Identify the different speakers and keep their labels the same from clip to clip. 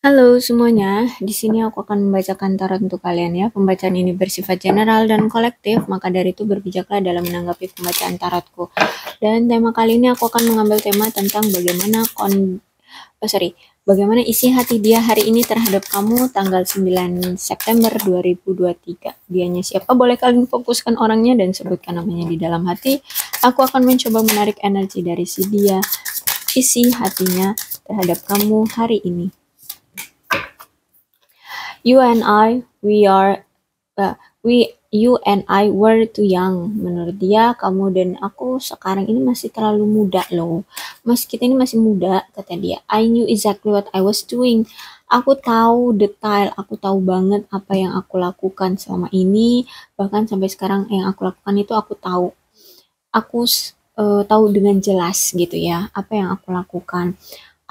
Speaker 1: Halo semuanya, di sini aku akan membacakan tarot untuk kalian ya. Pembacaan ini bersifat general dan kolektif, maka dari itu berbijaklah dalam menanggapi pembacaan tarotku. Dan tema kali ini aku akan mengambil tema tentang bagaimana isi hati dia hari ini terhadap kamu tanggal 9 September 2023. Dianya siapa? Boleh kalian fokuskan orangnya dan sebutkan namanya di dalam hati. Aku akan mencoba menarik energi dari si dia, isi hatinya terhadap kamu hari ini. You and I, you and I were too young. Menurut dia, kamu dan aku sekarang ini masih terlalu muda loh. Kita ini masih muda, kata dia. I knew exactly what I was doing. Aku tahu detail, aku tahu banget apa yang aku lakukan selama ini. Bahkan sampai sekarang yang aku lakukan itu aku tahu. Aku tahu dengan jelas gitu ya, apa yang aku lakukan.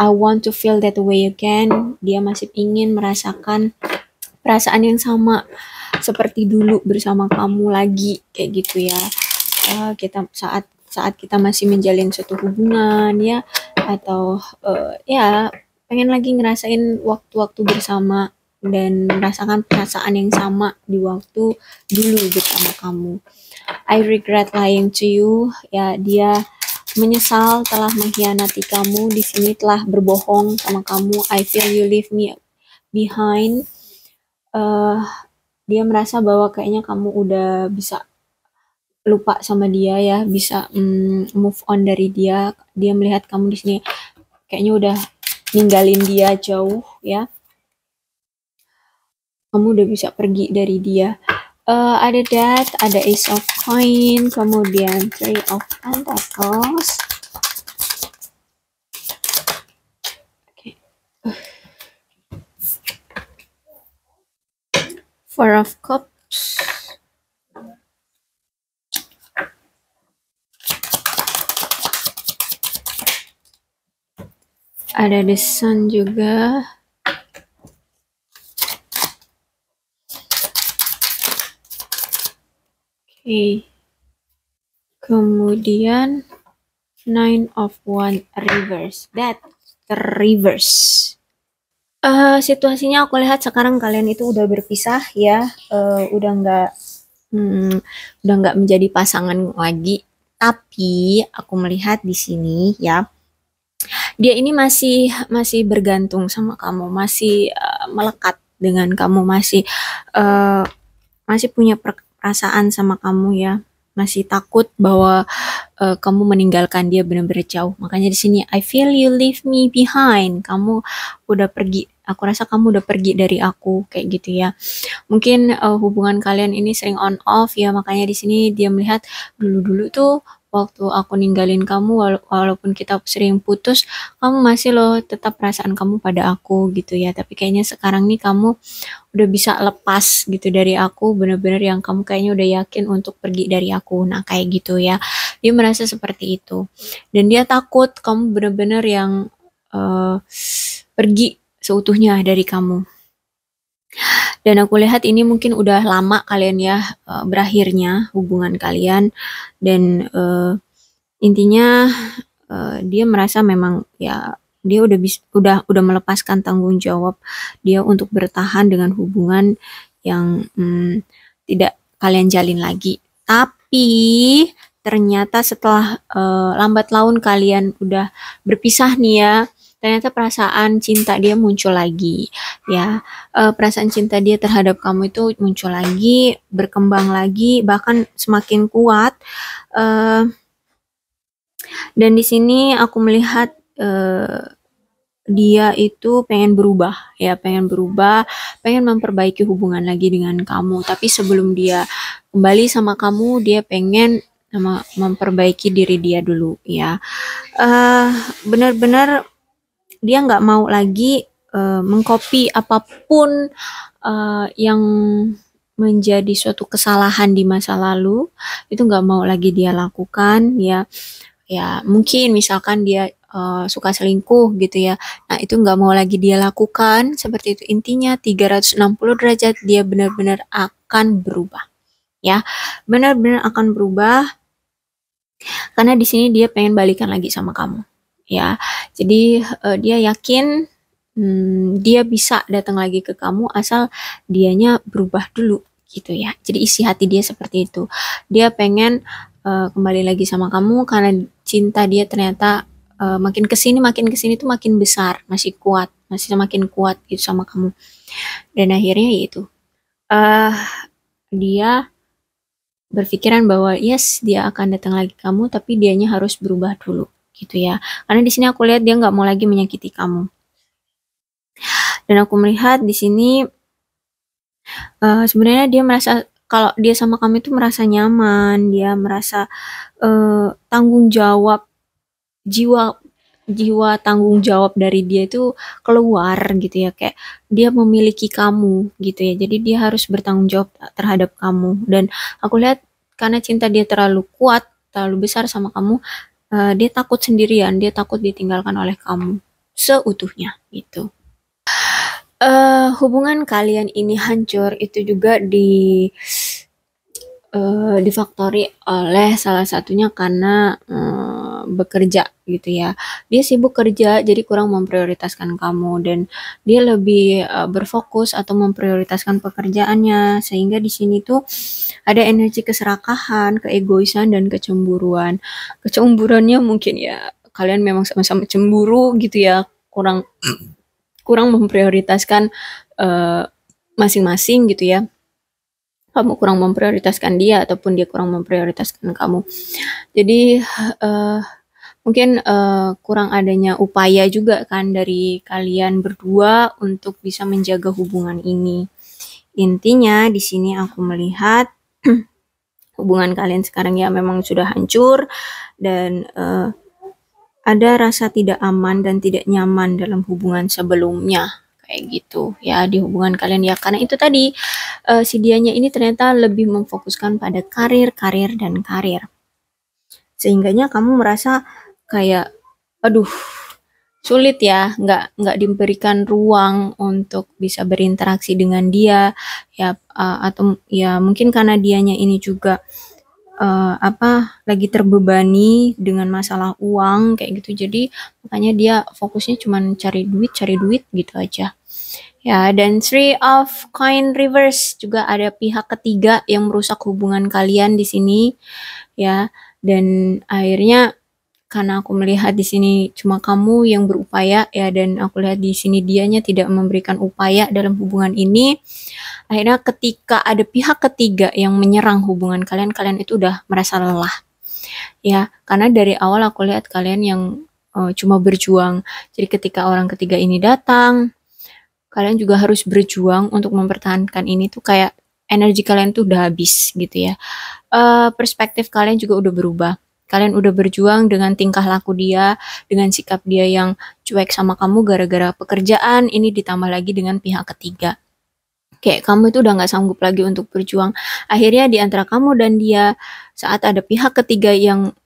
Speaker 1: I want to feel that way again. Dia masih ingin merasakan perasaan yang sama seperti dulu bersama kamu lagi kayak gitu ya. Kita saat kita masih menjalin suatu hubungan ya, atau ya pengen lagi ngerasain waktu-waktu bersama dan merasakan perasaan yang sama di waktu dulu bersama kamu. I regret lying to you, ya dia menyesal telah mengkhianati kamu, di sini telah berbohong sama kamu. I feel you leave me behind. uh, Dia merasa bahwa kayaknya kamu udah bisa lupa sama dia ya, bisa move on dari dia. Dia melihat kamu di sini kayaknya udah ninggalin dia jauh ya. Kamu udah bisa pergi dari dia. Ada that, ada Ace of Coin, kemudian Three of Pentacles. Okay. Four of Cups. Ada The Sun juga. Oke. Kemudian Nine of Wands reverse. That reverse. Situasinya aku lihat sekarang kalian itu udah berpisah ya, udah nggak menjadi pasangan lagi. Tapi aku melihat di sini ya, dia ini masih masih bergantung sama kamu, masih melekat dengan kamu, uh, masih punya perasaan sama kamu ya, masih takut bahwa kamu meninggalkan dia benar-benar jauh. Makanya di sini I feel you leave me behind. Kamu udah pergi. Aku rasa kamu udah pergi dari aku kayak gitu ya. Mungkin hubungan kalian ini sering on off ya, makanya di sini dia melihat dulu-dulu tuh waktu aku ninggalin kamu, walaupun kita sering putus, kamu masih loh tetap perasaan kamu pada aku gitu ya. Tapi kayaknya sekarang nih kamu udah bisa lepas gitu dari aku, bener-bener yang kamu kayaknya udah yakin untuk pergi dari aku. Nah kayak gitu ya, dia merasa seperti itu dan dia takut kamu bener-bener yang uh, pergi seutuhnya dari kamu. Dan aku lihat ini mungkin udah lama kalian ya berakhirnya hubungan kalian, dan intinya dia merasa memang ya dia udah melepaskan tanggung jawab dia untuk bertahan dengan hubungan yang tidak kalian jalin lagi. Tapi ternyata setelah lambat laun kalian udah berpisah nih ya, ternyata perasaan cinta dia muncul lagi ya. Perasaan cinta dia terhadap kamu itu muncul lagi, berkembang lagi, bahkan semakin kuat. Uh, dan di sini aku melihat dia itu pengen berubah ya, pengen memperbaiki hubungan lagi dengan kamu. Tapi sebelum dia kembali sama kamu, dia pengen memperbaiki diri dia dulu ya. Benar-benar dia nggak mau lagi mengcopy apapun yang menjadi suatu kesalahan di masa lalu, itu nggak mau lagi dia lakukan ya. Ya mungkin misalkan dia suka selingkuh gitu ya, nah itu nggak mau lagi dia lakukan seperti itu. Intinya 360 derajat dia benar-benar akan berubah ya, benar-benar akan berubah karena di sini dia pengen balikan lagi sama kamu ya. Jadi dia yakin dia bisa datang lagi ke kamu asal dianya berubah dulu gitu ya. Jadi isi hati dia seperti itu. Dia pengen kembali lagi sama kamu karena cinta dia ternyata makin kesini tuh makin besar, masih kuat, masih semakin kuat gitu sama kamu. Dan akhirnya yaitu eh dia berpikiran bahwa yes dia akan datang lagi ke kamu tapi dianya harus berubah dulu gitu ya. Karena di sini aku lihat dia nggak mau lagi menyakiti kamu. Dan aku melihat di sini sebenarnya dia merasa kalau dia sama kamu itu merasa nyaman, dia merasa tanggung jawab, jiwa jiwa tanggung jawab dari dia itu keluar gitu ya, kayak dia memiliki kamu gitu ya. Jadi dia harus bertanggung jawab terhadap kamu. Dan aku lihat karena cinta dia terlalu kuat, terlalu besar sama kamu, dia takut sendirian, dia takut ditinggalkan oleh kamu seutuhnya gitu. Hubungan kalian ini hancur itu juga difaktori oleh salah satunya karena bekerja gitu ya. Dia sibuk kerja jadi kurang memprioritaskan kamu dan dia lebih berfokus atau memprioritaskan pekerjaannya sehingga di sini tuh ada energi keserakahan, keegoisan dan kecemburuan. Kecemburuannya mungkin ya kalian memang sama-sama cemburu gitu ya, kurang kurang memprioritaskan masing-masing gitu ya. Kamu kurang memprioritaskan dia ataupun dia kurang memprioritaskan kamu. Jadi mungkin kurang adanya upaya juga kan dari kalian berdua untuk bisa menjaga hubungan ini. Intinya di sini aku melihat hubungan kalian sekarang ya memang sudah hancur dan ada rasa tidak aman dan tidak nyaman dalam hubungan sebelumnya kayak gitu ya di hubungan kalian ya, karena itu tadi si dianya ini ternyata lebih memfokuskan pada karir dan karir, sehingganya kamu merasa kayak aduh sulit ya, nggak diberikan ruang untuk bisa berinteraksi dengan dia ya, atau ya mungkin karena dianya ini juga lagi terbebani dengan masalah uang kayak gitu, jadi makanya dia fokusnya cuman cari duit gitu aja ya. Dan Three of Coin reverse juga ada pihak ketiga yang merusak hubungan kalian di sini ya. Dan akhirnya karena aku melihat di sini cuma kamu yang berupaya ya, dan aku lihat di sini dianya tidak memberikan upaya dalam hubungan ini. Akhirnya ketika ada pihak ketiga yang menyerang hubungan kalian, kalian itu udah merasa lelah. Ya, karena dari awal aku lihat kalian yang cuma berjuang. Jadi ketika orang ketiga ini datang, kalian juga harus berjuang untuk mempertahankan ini tuh kayak energi kalian tuh udah habis gitu ya. Perspektif kalian juga udah berubah. Kalian udah berjuang dengan tingkah laku dia, dengan sikap dia yang cuek sama kamu gara-gara pekerjaan, ini ditambah lagi dengan pihak ketiga. Kayak kamu itu udah nggak sanggup lagi untuk berjuang. Akhirnya di antara kamu dan dia, saat ada pihak ketiga yang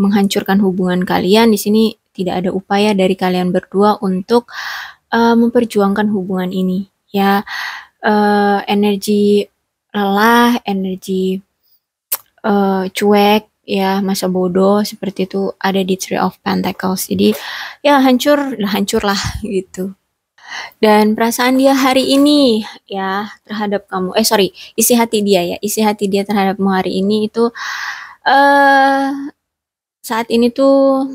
Speaker 1: menghancurkan hubungan kalian, di sini tidak ada upaya dari kalian berdua untuk memperjuangkan hubungan ini. Ya, energi lelah, energi cuek, ya masa bodoh seperti itu ada di Three of Pentacles. Jadi ya hancur lah gitu. Dan perasaan dia hari ini ya terhadap kamu, isi hati dia ya, isi hati dia terhadapmu hari ini itu eh saat ini tuh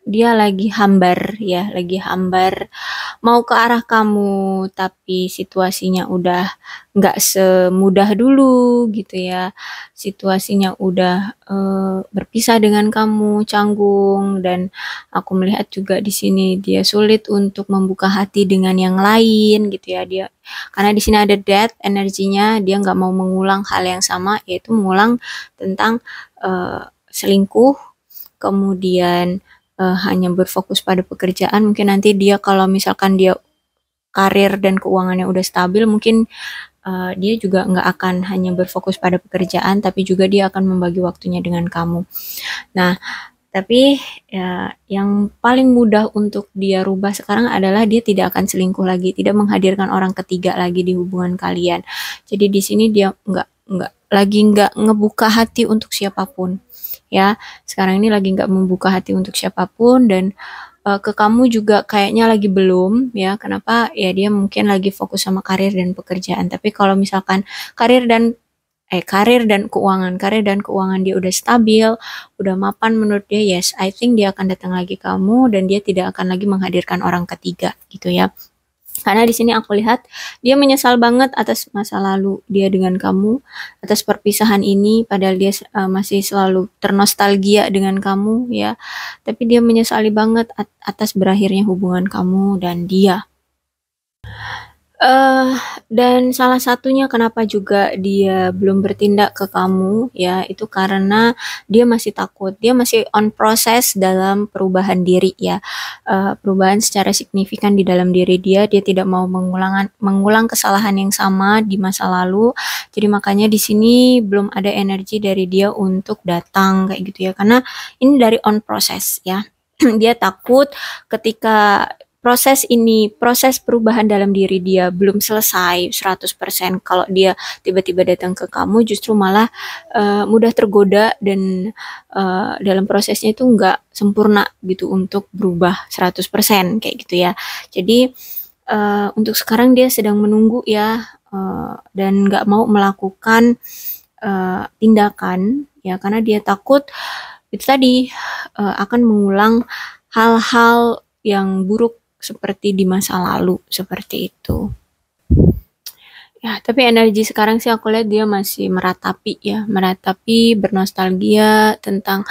Speaker 1: dia lagi hambar ya, lagi hambar mau ke arah kamu, tapi situasinya udah nggak semudah dulu gitu ya. Situasinya udah berpisah dengan kamu, canggung, dan aku melihat juga di sini dia sulit untuk membuka hati dengan yang lain gitu ya. Dia karena di sini ada death energinya, dia nggak mau mengulang hal yang sama, yaitu mengulang tentang selingkuh, kemudian hanya berfokus pada pekerjaan. Mungkin nanti dia kalau misalkan dia karir dan keuangannya udah stabil, mungkin dia juga nggak akan hanya berfokus pada pekerjaan, tapi juga dia akan membagi waktunya dengan kamu. Nah, tapi ya, yang paling mudah untuk dia rubah sekarang adalah dia tidak akan selingkuh lagi, tidak menghadirkan orang ketiga lagi di hubungan kalian. Jadi di sini dia nggak ngebuka hati untuk siapapun. Ya, sekarang ini lagi nggak membuka hati untuk siapapun, dan ke kamu juga kayaknya lagi belum ya. Kenapa? Ya dia mungkin lagi fokus sama karir dan pekerjaan. Tapi kalau misalkan karir dan karir dan keuangan dia udah stabil, udah mapan menurut dia, yes, I think dia akan datang lagi ke kamu dan dia tidak akan lagi menghadirkan orang ketiga gitu ya. Karena di sini aku lihat dia menyesal banget atas masa lalu dia dengan kamu, atas perpisahan ini, padahal dia masih selalu ternostalgia dengan kamu ya. Tapi dia menyesali banget atas berakhirnya hubungan kamu dan dia. Eh, dan salah satunya kenapa juga dia belum bertindak ke kamu ya, itu karena dia masih takut. Dia masih on proses dalam perubahan diri ya. Perubahan secara signifikan di dalam diri dia. Dia tidak mau mengulang kesalahan yang sama di masa lalu. Jadi makanya di sini belum ada energi dari dia untuk datang kayak gitu ya. Karena ini dari on proses ya. Dia takut ketika proses perubahan dalam diri dia belum selesai 100%. Kalau dia tiba-tiba datang ke kamu justru malah mudah tergoda dan dalam prosesnya itu nggak sempurna gitu untuk berubah 100% kayak gitu ya. Jadi untuk sekarang dia sedang menunggu ya, dan nggak mau melakukan tindakan ya karena dia takut itu tadi akan mengulang hal-hal yang buruk seperti di masa lalu, seperti itu. Ya, tapi energi sekarang sih aku lihat dia masih meratapi ya, meratapi, bernostalgia tentang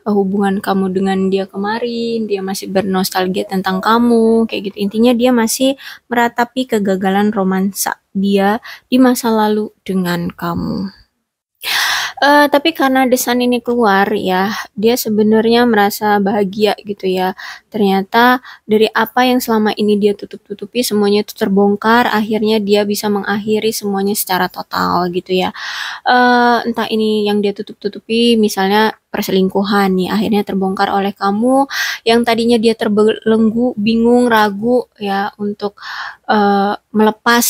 Speaker 1: hubungan kamu dengan dia kemarin, dia masih bernostalgia tentang kamu, kayak gitu. Intinya dia masih meratapi kegagalan romansa dia di masa lalu dengan kamu. Tapi karena desain ini keluar ya, dia sebenarnya merasa bahagia gitu ya. Ternyata dari apa yang selama ini dia tutup-tutupi semuanya itu terbongkar, akhirnya dia bisa mengakhiri semuanya secara total gitu ya. Entah ini yang dia tutup-tutupi misalnya perselingkuhan nih, akhirnya terbongkar oleh kamu yang tadinya dia terbelenggu, bingung, ragu ya untuk melepas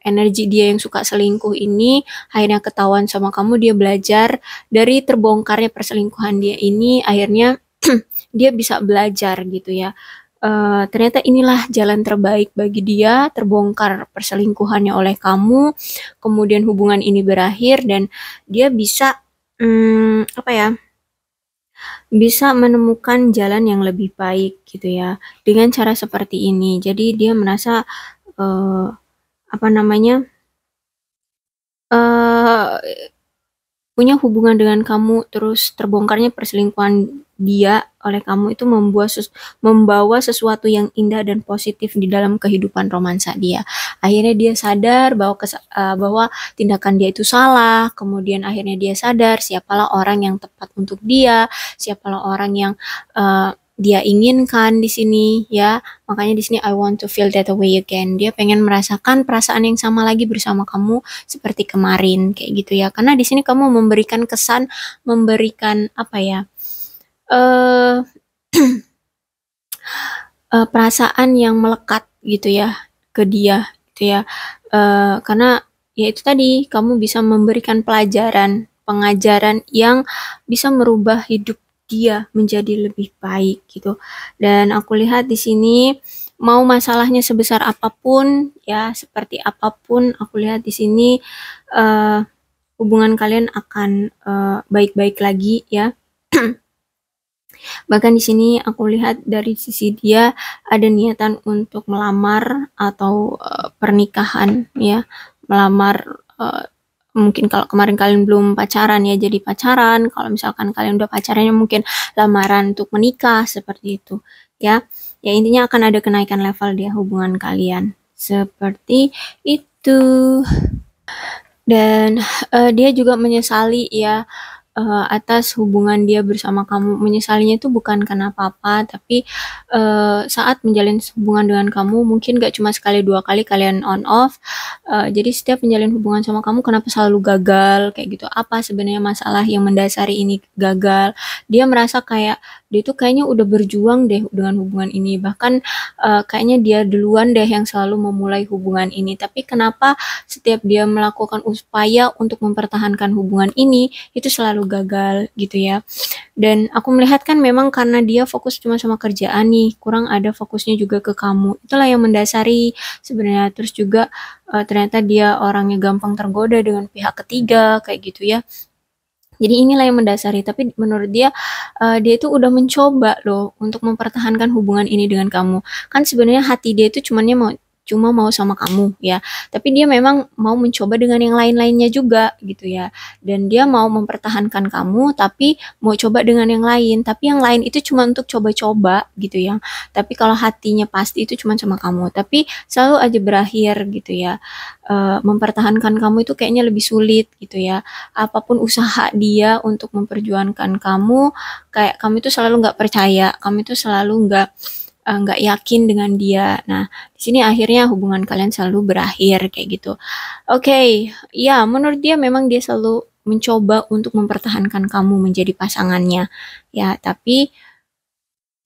Speaker 1: energi dia yang suka selingkuh ini, akhirnya ketahuan sama kamu, dia belajar dari terbongkarnya perselingkuhan dia ini, akhirnya dia bisa belajar gitu ya. Ternyata inilah jalan terbaik bagi dia, terbongkar perselingkuhannya oleh kamu, kemudian hubungan ini berakhir dan dia bisa apa ya? Bisa menemukan jalan yang lebih baik gitu ya dengan cara seperti ini. Jadi dia merasa apa namanya? eh punya hubungan dengan kamu, terus terbongkarnya perselingkuhan dia oleh kamu itu membawa sesuatu yang indah dan positif di dalam kehidupan romansa dia. Akhirnya dia sadar bahwa tindakan dia itu salah, kemudian akhirnya dia sadar siapalah orang yang tepat untuk dia, siapalah orang yang dia inginkan di sini ya. Makanya di sini I want to feel that way again. Dia pengen merasakan perasaan yang sama lagi bersama kamu seperti kemarin kayak gitu ya. Karena di sini kamu memberikan kesan, memberikan apa ya? eh perasaan yang melekat gitu ya ke dia gitu ya. Karena ya itu tadi kamu bisa memberikan pengajaran yang bisa merubah hidup dia menjadi lebih baik gitu. Dan aku lihat di sini mau masalahnya sebesar apapun ya, seperti apapun aku lihat di sini hubungan kalian akan baik-baik lagi ya. Bahkan di sini aku lihat dari sisi dia ada niatan untuk melamar atau pernikahan ya, melamar mungkin kalau kemarin kalian belum pacaran ya jadi pacaran, kalau misalkan kalian udah pacarannya mungkin lamaran untuk menikah seperti itu ya. Ya intinya akan ada kenaikan level dia hubungan kalian. Seperti itu. Dan dia juga menyesali ya atas hubungan dia bersama kamu. Menyesalinya itu bukan karena apa-apa, tapi saat menjalin hubungan dengan kamu mungkin gak cuma sekali dua kali kalian on off. Jadi setiap menjalin hubungan sama kamu kenapa selalu gagal kayak gitu. Apa sebenarnya masalah yang mendasari ini gagal? Dia merasa kayak dia tuh kayaknya udah berjuang deh dengan hubungan ini. Bahkan kayaknya dia duluan deh yang selalu memulai hubungan ini. Tapi kenapa setiap dia melakukan upaya untuk mempertahankan hubungan ini itu selalu gagal gitu ya. Dan aku melihat kan memang karena dia fokus cuma sama kerjaan nih, kurang ada fokusnya juga ke kamu. Itulah yang mendasari sebenarnya. Terus juga ternyata dia orangnya gampang tergoda dengan pihak ketiga kayak gitu ya. Jadi inilah yang mendasari, tapi menurut dia, dia itu udah mencoba loh untuk mempertahankan hubungan ini dengan kamu. Kan sebenarnya hati dia itu cuma mau sama kamu ya, tapi dia memang mau mencoba dengan yang lain-lainnya juga gitu ya. Dan dia mau mempertahankan kamu, tapi mau coba dengan yang lain, tapi yang lain itu cuma untuk coba-coba gitu ya. Tapi kalau hatinya pasti itu cuma sama kamu, tapi selalu aja berakhir gitu ya. Mempertahankan kamu itu kayaknya lebih sulit gitu ya. Apapun usaha dia untuk memperjuangkan kamu, kayak kamu itu selalu nggak percaya, kamu itu selalu nggak yakin dengan dia. Nah, di sini akhirnya hubungan kalian selalu berakhir kayak gitu. Oke, ya menurut dia memang dia selalu mencoba untuk mempertahankan kamu menjadi pasangannya. Ya, tapi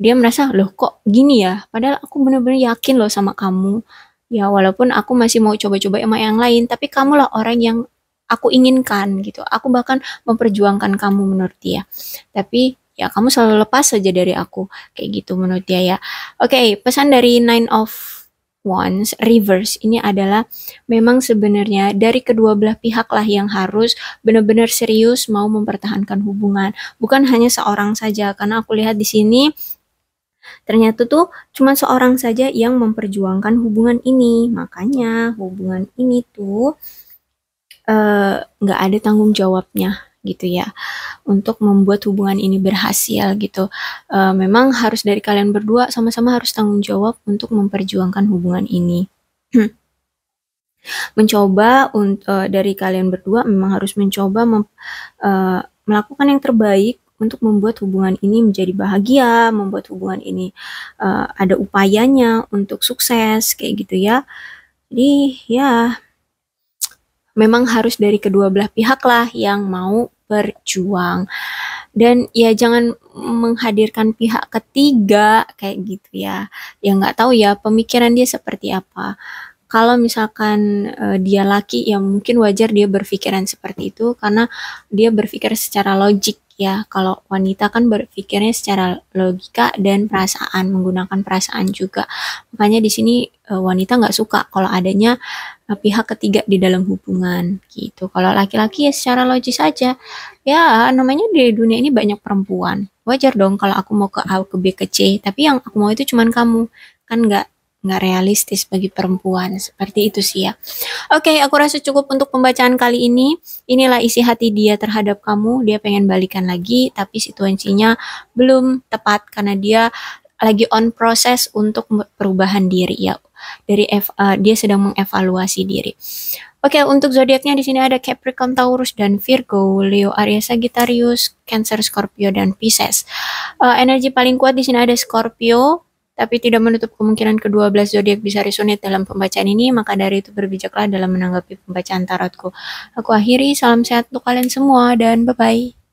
Speaker 1: dia merasa, loh kok gini ya? Padahal aku bener-bener yakin loh sama kamu. Ya, walaupun aku masih mau coba-coba sama yang lain, tapi kamulah orang yang aku inginkan gitu. Aku bahkan memperjuangkan kamu menurut dia. Tapi ya kamu selalu lepas saja dari aku. Kayak gitu menurut dia ya. Oke, pesan dari Nine of Wands reverse ini adalah memang sebenarnya dari kedua belah pihak lah yang harus benar-benar serius mau mempertahankan hubungan. Bukan hanya seorang saja, karena aku lihat di sini ternyata tuh cuma seorang saja yang memperjuangkan hubungan ini. Makanya hubungan ini tuh nggak ada tanggung jawabnya gitu ya untuk membuat hubungan ini berhasil gitu. Memang harus dari kalian berdua sama-sama harus tanggung jawab untuk memperjuangkan hubungan ini. Mencoba dari kalian berdua memang harus mencoba melakukan yang terbaik untuk membuat hubungan ini menjadi bahagia, membuat hubungan ini ada upayanya untuk sukses kayak gitu ya. Jadi ya memang harus dari kedua belah pihak lah yang mau berjuang. Dan ya jangan menghadirkan pihak ketiga kayak gitu ya. Ya nggak tahu ya pemikiran dia seperti apa. Kalau misalkan dia laki ya mungkin wajar dia berpikiran seperti itu karena dia berpikir secara logik ya. Kalau wanita kan berpikirnya secara logika dan perasaan, menggunakan perasaan juga. Makanya di sini wanita nggak suka kalau adanya pihak ketiga di dalam hubungan gitu. Kalau laki-laki ya secara logis saja. Ya namanya di dunia ini banyak perempuan. Wajar dong kalau aku mau ke A, ke B, ke C. Tapi yang aku mau itu cuman kamu. Kan nggak realistis bagi perempuan. Seperti itu sih ya. Oke, aku rasa cukup untuk pembacaan kali ini. Inilah isi hati dia terhadap kamu. Dia pengen balikan lagi, tapi situasinya belum tepat karena dia lagi on proses untuk perubahan diri ya. Dia sedang mengevaluasi diri. Oke, untuk zodiaknya di sini ada Capricorn, Taurus, dan Virgo, Leo, Aries, Sagittarius, Cancer, Scorpio, dan Pisces. Energi paling kuat di sini ada Scorpio, tapi tidak menutup kemungkinan kedua belas zodiak bisa resonate dalam pembacaan ini, maka dari itu berbijaklah dalam menanggapi pembacaan tarotku. Aku akhiri, salam sehat untuk kalian semua, dan bye-bye.